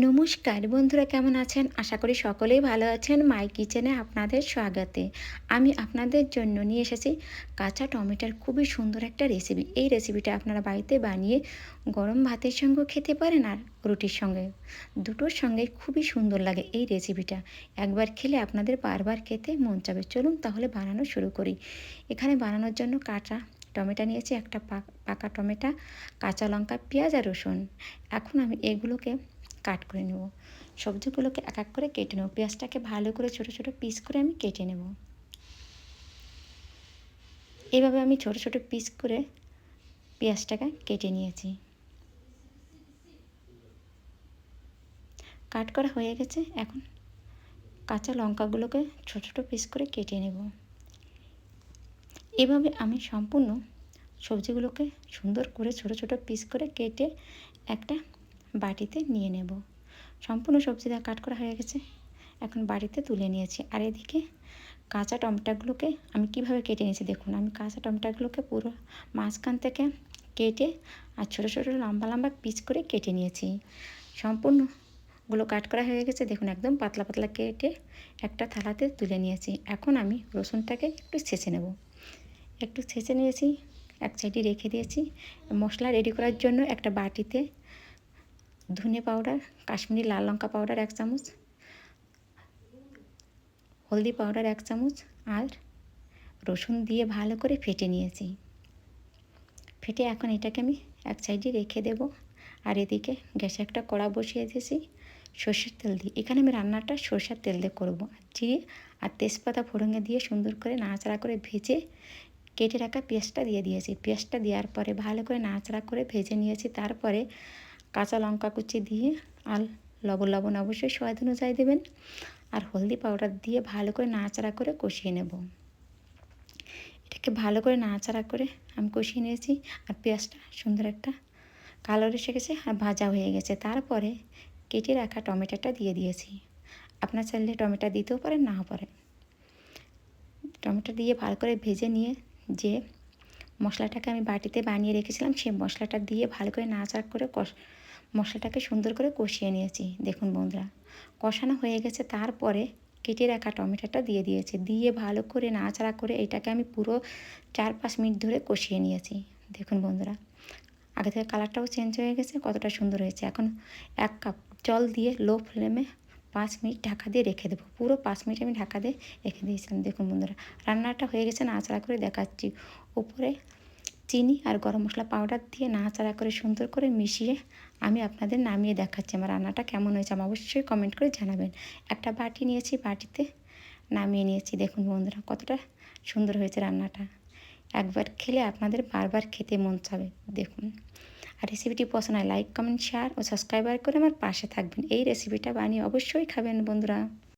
নমস্কার বন্ধুরা, কেমন আছেন? আশা করি সকলেই ভালো আছেন। মাই কিচেনে আপনাদের স্বাগতে। আমি আপনাদের জন্য নিয়ে এসেছি কাঁচা টমেটোর খুবই সুন্দর একটা রেসিপি। এই রেসিপিটা আপনারা বাড়িতে বানিয়ে গরম ভাতের সঙ্গেও খেতে পারেন আর রুটির সঙ্গে, দুটোর সঙ্গে খুবই সুন্দর লাগে এই রেসিপিটা। একবার খেলে আপনাদের বারবার খেতে মন চাবে। চলুন তাহলে বানানো শুরু করি। এখানে বানানোর জন্য কাঁচা টমেটো নিয়েছি, একটা পাকা টমেটো, কাঁচা লঙ্কা, পেঁয়াজ আর রসুন। এখন আমি এগুলোকে কাট করে নেব। সবজিগুলোকে এক এক করে কেটে নেব। পেঁয়াজটাকে ভালো করে ছোট ছোট পিস করে আমি কেটে নেব। এইভাবে আমি ছোট ছোট পিস করে পেঁয়াজটাকে কেটে নিয়েছি। কাট করা হয়ে গেছে। এখন কাঁচা লঙ্কাগুলোকে ছোট ছোট পিস করে কেটে নেব। এভাবে আমি সম্পূর্ণ সবজিগুলোকে সুন্দর করে ছোট ছোট পিস করে কেটে একটা বাটিতে নিয়ে নেব। সম্পূর্ণ সবজিটা কাট করা হয়ে গেছে, এখন বাড়িতে তুলে নিয়েছি। আর এদিকে কাঁচা টমেটোগুলোকে আমি কিভাবে কেটে নিয়েছি দেখুন। আমি কাঁচা টমেটোগুলোকে পুরো মাঝখান থেকে কেটে আর ছোটো ছোটো লম্বা লম্বা পিস করে কেটে নিয়েছি। সম্পূর্ণগুলো কাট করা হয়ে গেছে দেখুন, একদম পাতলা পাতলা কেটে একটা থালাতে তুলে নিয়েছি। এখন আমি রসুনটাকে একটু ছেঁচে নেব। একটু ছেঁচে নিয়েছি, এক সাইডে রেখে দিয়েছি। মশলা রেডি করার জন্য একটা বাটিতে ধনে পাউডার, কাশ্মীরি লাল লঙ্কা পাউডার 1 চামচ, হলদি পাউডার 1 চামচ আর রসুন দিয়ে ভালো করে ফেটে নিয়েছি। ফেটে এখন এটাকে আমি এক সাইডে রেখে দেব। আর এদিকে গ্যাসে একটা কড়া বসিয়ে দিয়েছি সর্ষের তেল দিয়ে। এখানে আমি রান্নাটা সর্ষের তেল দিয়ে করবো। জিরে আর তেজপাতা ফোড়নে দিয়ে সুন্দর করে নাড়াচাড়া করে ভেজে কেটে রাখা পেঁয়াজটা দিয়ে দিয়েছি। পেঁয়াজটা দেওয়ার পরে ভালো করে নাড়াচাড়া করে ভেজে নিয়েছি। তারপরে কাঁচা লঙ্কা কুচি দিয়ে আর লবণ অবশ্যই স্বাদ অনুযায়ী দেবেন, আর হলদি পাউডার দিয়ে ভালো করে নাড়াচাড়া করে কষিয়ে নেব। এটাকে ভালো করে নাড়াচাড়া করে আমি কষিয়ে নিয়েছি। আর পেঁয়াজটা সুন্দর একটা কালার এসে গেছে আর ভাজা হয়ে গেছে। তারপরে কেটে রাখা টমেটোটা দিয়ে দিয়েছি। আপনার চাইলে টমেটো দিতেও পারেন, নাও পারেন। টমেটো দিয়ে ভালো করে ভেজে নিয়ে যে মশলাটাকে আমি বাটিতে বানিয়ে রেখেছিলাম সেই মশলাটা দিয়ে ভালো করে নাড়াচাড়া করে মশলাটাকে সুন্দর করে কষিয়ে নিয়েছি। দেখুন বন্ধুরা, কষানো হয়ে গেছে। তারপরে কেটে রাখা টমেটোটা দিয়ে দিয়েছি। দিয়ে ভালো করে নাড়াচাড়া করে এটাকে আমি পুরো 4-5 মিনিট ধরে কষিয়ে নিয়েছি। দেখুন বন্ধুরা, আগে থেকে কালারটাও চেঞ্জ হয়ে গেছে, কতটা সুন্দর হয়েছে। এখন 1 কাপ জল দিয়ে লো ফ্লেমে 5 মিনিট ঢাকা দিয়ে রেখে দেবো। পুরো 5 মিনিট আমি ঢাকা দিয়ে রেখে দিয়েছিলাম। দেখুন বন্ধুরা, রান্নাটা হয়ে গেছে, নাড়াচাড়া করে দেখাচ্ছি। উপরে চিনি আর গরম মশলা পাউডার দিয়ে নাড়াচাড়া করে সুন্দর করে মিশিয়ে আমি আপনাদের নামিয়ে দেখাচ্ছি আমার রান্নাটা কেমন হয়েছে। আমি অবশ্যই কমেন্ট করে জানাবেন। একটা বাটি নিয়েছি, বাটিতে নামিয়ে নিয়েছি। দেখুন বন্ধুরা, কতটা সুন্দর হয়েছে রান্নাটা। একবার খেলে আপনাদের বারবার খেতে মন চাবে। দেখুন, আর রেসিপিটি পছন্দ হয় লাইক, কমেন্ট, শেয়ার ও সাবস্ক্রাইবার করে আমার পাশে থাকবেন। এই রেসিপিটা বানিয়ে অবশ্যই খাবেন বন্ধুরা।